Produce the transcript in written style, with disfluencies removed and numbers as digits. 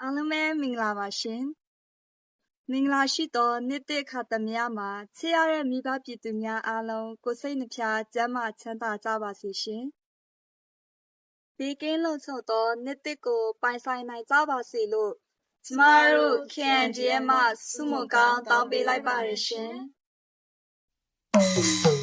အားလုံးပဲမင်္ဂလာပါရှင်။မင်္ဂလာရှိသောနေ့တစ်ခါသမယမှာချစ်ရတဲ့မိဘပြည်သူများအားလုံးကိုယ်စိတ်နှဖျားကျန်းမာချမ်းသာကြပါစေရှင်။ဒီကင်းလုံခြုံသောနေ့တစ်ကိုပိုင်ဆိုင်နိုင်ကြပါစေလို့ကျမတို့ KNDF မှဆုမွန်ကောင်းတောင်းပေးလိုက်ပါရရှင်။